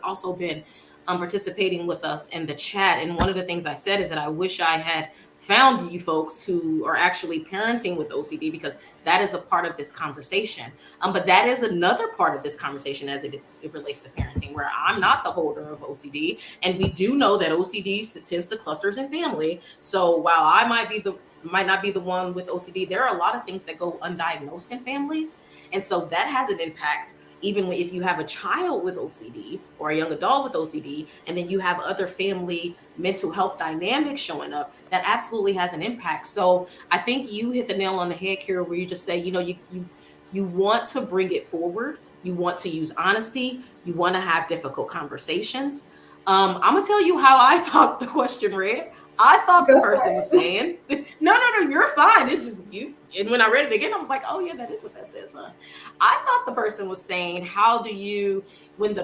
also been participating with us in the chat. And one of the things I said is that I wish I had found you folks who are actually parenting with OCD, because that is a part of this conversation. But that is another part of this conversation as it relates to parenting, where I'm not the holder of OCD. And we do know that OCD tends to clusters in family. So while I might not be the one with OCD, there are a lot of things that go undiagnosed in families. And so that has an impact even if you have a child with OCD or a young adult with OCD, and then you have other family mental health dynamics showing up, that absolutely has an impact. So I think you hit the nail on the head, Kira, where you just say, you want to bring it forward. You want to use honesty. You want to have difficult conversations. I'm gonna tell you how I thought the question read. I thought the Go for person was it. saying, no, you're fine. It's just you. And when I read it again, I was like, oh yeah, that is what that says, huh? I thought the person was saying, how do you, when the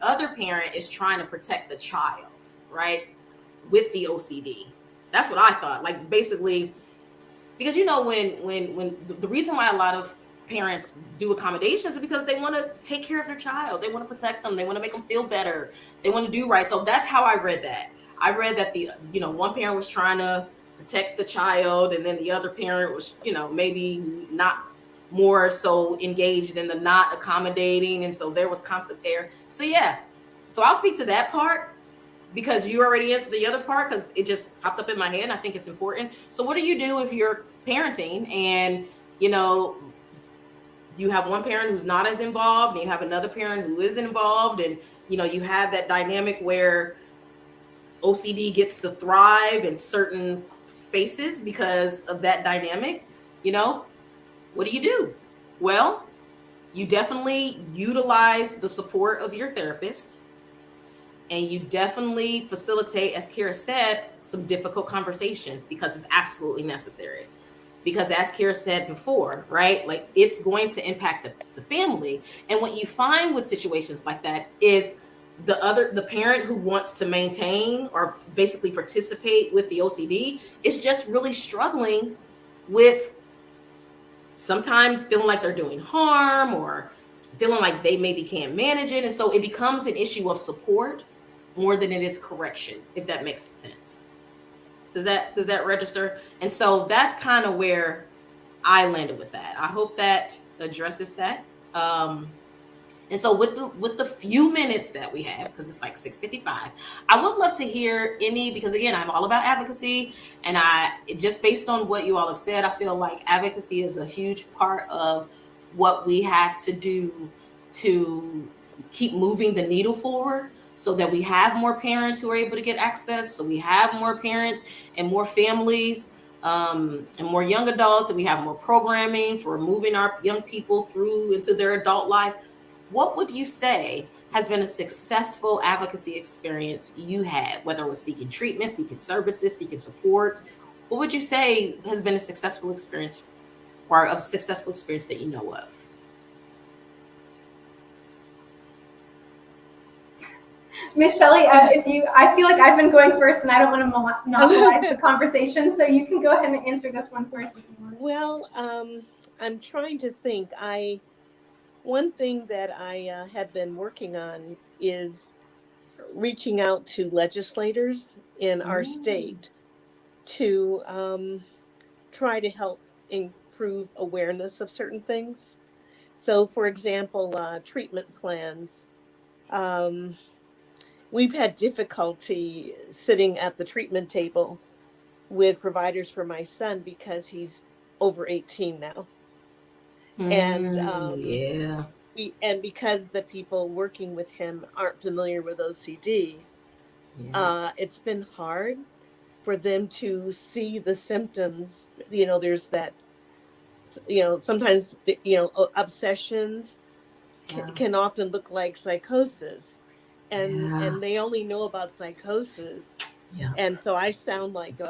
other parent is trying to protect the child, right, with the OCD? That's what I thought. Like basically, because when the reason why a lot of parents do accommodations is because they want to take care of their child, they want to protect them, they want to make them feel better, they want to do right. So that's how I read that. I read that the one parent was trying to protect the child, and then the other parent was maybe not more so engaged in the not accommodating, and so there was conflict there. So yeah, so I'll speak to that part because you already answered the other part because it just popped up in my head and I think it's important. So what do you do if you're parenting and you have one parent who's not as involved and you have another parent who is involved, and you have that dynamic where OCD gets to thrive in certain spaces because of that dynamic? What do you do? Well, you definitely utilize the support of your therapist, and you definitely facilitate, as Kira said, some difficult conversations because it's absolutely necessary. Because as Kira said before, right, like it's going to impact the family. And what you find with situations like that is the parent who wants to maintain or basically participate with the OCD is just really struggling with sometimes feeling like they're doing harm or feeling like they maybe can't manage it. And so it becomes an issue of support more than it is correction, if that makes sense. Does that register? And so that's kind of where I landed with that. I hope that addresses that. And so with the few minutes that we have, because it's like 6:55, I would love to hear because again, I'm all about advocacy, and just based on what you all have said, I feel like advocacy is a huge part of what we have to do to keep moving the needle forward, so that we have more parents who are able to get access, so we have more parents and more families, and more young adults, and we have more programming for moving our young people through into their adult life. What would you say has been a successful advocacy experience you had, whether it was seeking treatment, seeking services, seeking support? What would you say has been a successful experience, or a successful experience that you know of? Miss Shelley, I feel like I've been going first, and I don't want to monopolize the conversation, so you can go ahead and answer this one first if you want. Well, I'm trying to think. One thing that I have been working on is reaching out to legislators in our state to try to help improve awareness of certain things. So, for example, treatment plans. We've had difficulty sitting at the treatment table with providers for my son because he's over 18 now. And Yeah. and because the people working with him aren't familiar with OCD, it's been hard for them to see the symptoms. There's that, sometimes, obsessions can often look like psychosis. And they only know about psychosis. Yeah. And so I sound like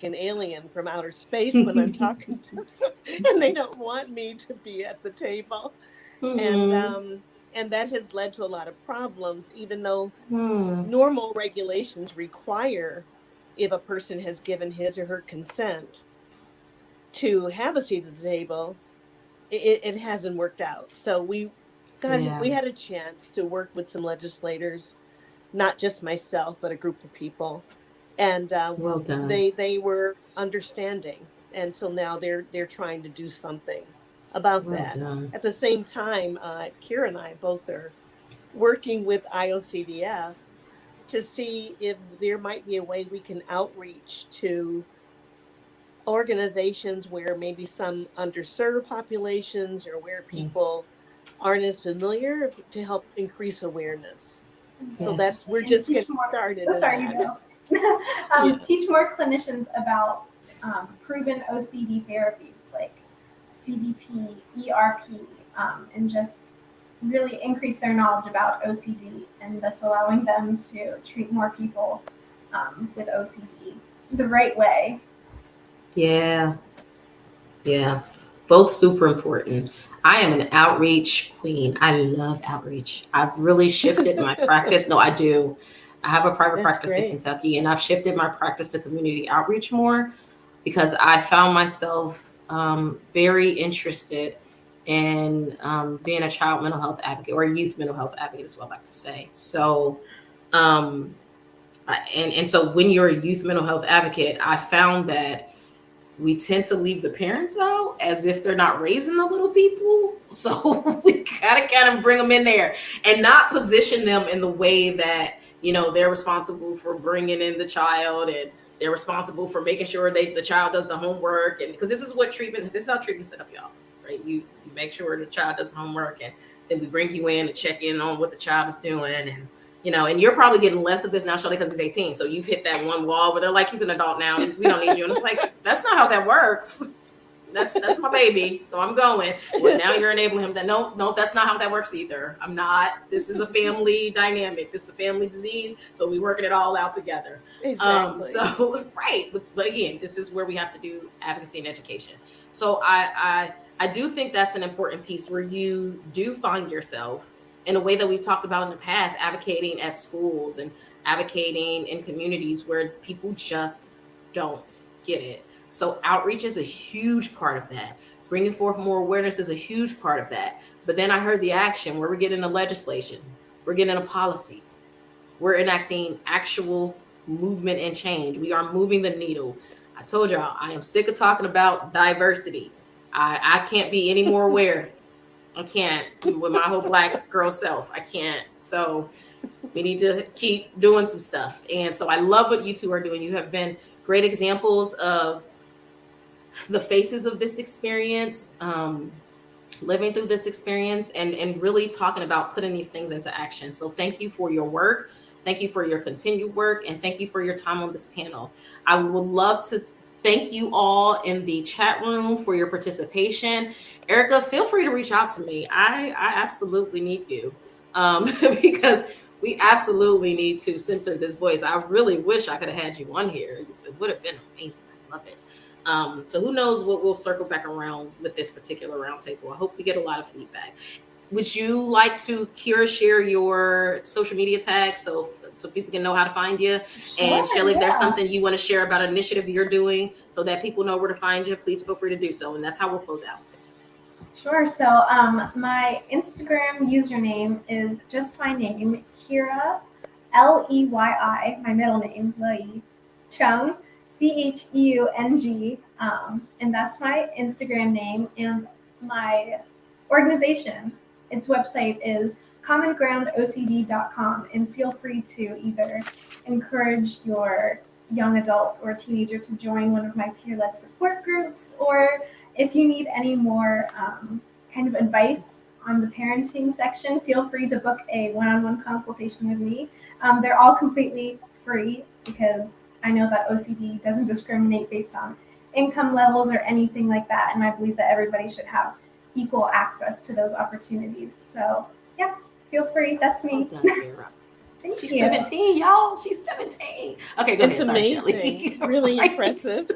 an alien from outer space when I'm talking to them, and they don't want me to be at the table. And that has led to a lot of problems, even though normal regulations require, if a person has given his or her consent to have a seat at the table, it hasn't worked out. So we had a chance to work with some legislators, not just myself, but a group of people. And well done. They were understanding. And so now they're trying to do something about that. Done. At the same time, Kira and I both are working with IOCDF to see if there might be a way we can outreach to organizations where maybe some underserved populations, or where people aren't as familiar to help increase awareness. So Yes. we're And just teach getting more. started. Oh, in sorry, that. you go. Yeah. Teach more clinicians about proven OCD therapies like CBT, ERP, and just really increase their knowledge about OCD and thus allowing them to treat more people with OCD the right way. Yeah. Yeah. Both super important. I am an outreach queen. I love outreach. I've really shifted my practice. No, I do. I have a private That's practice in great. Kentucky, and I've shifted my practice to community outreach more because I found myself very interested in being a child mental health advocate or a youth mental health advocate, is what I like to say. So, um, and so when you're a youth mental health advocate, I found that we tend to leave the parents out as if they're not raising the little people. So we gotta kind of bring them in there and not position them in the way that, they're responsible for bringing in the child and they're responsible for making sure the child does the homework. And because this is how treatment set up, y'all, right? You make sure the child does homework, and then we bring you in to check in on what the child is doing. And you're probably getting less of this now, Shelly, because he's 18. So you've hit that one wall where they're like, he's an adult now. We don't need you. And it's like, that's not how that works. That's my baby. So I'm going. Well, now you're enabling him that no, that's not how that works either. I'm not. This is a family dynamic. This is a family disease. So we're working it all out together. Exactly. So right. But again, this is where we have to do advocacy and education. So I do think that's an important piece where you do find yourself in a way that we've talked about in the past, advocating at schools and advocating in communities where people just don't get it. So outreach is a huge part of that. Bringing forth more awareness is a huge part of that. But then I heard the action where we're getting the legislation, we're getting the policies, we're enacting actual movement and change. We are moving the needle. I told y'all, I am sick of talking about diversity. I can't be any more aware. I can't with my whole Black girl self. I can't. So we need to keep doing some stuff. And so I love what you two are doing. You have been great examples of the faces of this experience, living through this experience, and really talking about putting these things into action. So thank you for your work. Thank you for your continued work. And thank you for your time on this panel. I would love to thank you all in the chat room for your participation. Erica, feel free to reach out to me. I absolutely need you because we absolutely need to censor this voice. I really wish I could have had you on here. It would have been amazing. I love it. So who knows what we'll circle back around with this particular roundtable. I hope we get a lot of feedback. Would you like to, Kira, share your social media tags so people can know how to find you? And Shelly, if there's something you want to share about an initiative you're doing so that people know where to find you, please feel free to do so. And that's how we'll close out. Sure. So my Instagram username is just my name, Kira, Leyi, my middle name, Leyi, Chung, Cheung, and that's my Instagram name. And my organization, its website is commongroundocd.com, and feel free to either encourage your young adult or teenager to join one of my peer-led support groups, or if you need any more kind of advice on the parenting section, feel free to book a one-on-one consultation with me. They're all completely free because I know that OCD doesn't discriminate based on income levels or anything like that, and I believe that everybody should have equal access to those opportunities. So yeah, feel free. That's me. Well done, Kira. Thank She's you. 17, y'all. She's 17. Okay, go It's ahead. Sorry, amazing. Shelly. Really Right. impressive.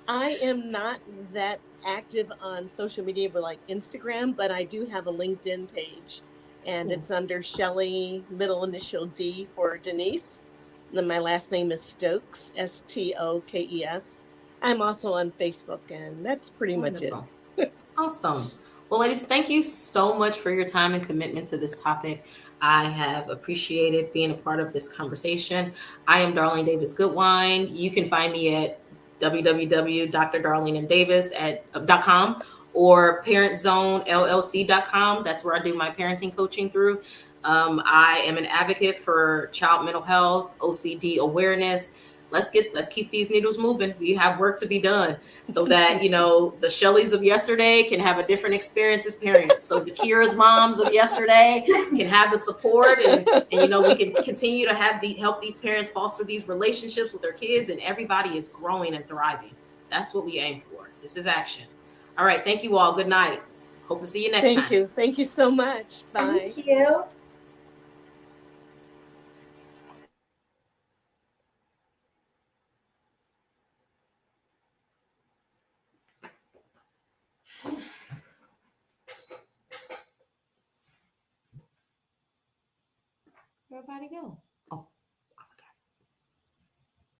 I am not that active on social media, but like Instagram, but I do have a LinkedIn page, and it's under Shelly, middle initial D for Denise. And then my last name is Stokes, Stokes. I'm also on Facebook, and that's pretty Wonderful. much it. Awesome. Well, ladies, thank you so much for your time and commitment to this topic. I have appreciated being a part of this conversation. I am Darlene Davis-Goodwine. You can find me at www.drdarlenemdavis.com or parentzonellc.com. That's where I do my parenting coaching through. I am an advocate for child mental health, OCD awareness, let's keep these needles moving. We have work to be done so that, you know, the Shelleys of yesterday can have a different experience as parents. So the Kira's moms of yesterday can have the support, and you know, we can continue to help these parents foster these relationships with their kids, and everybody is growing and thriving. That's what we aim for. This is action. All right. Thank you all. Good night. Hope to see you next time. Thank you. Thank you so much. Bye. Thank you. Where'd everybody go?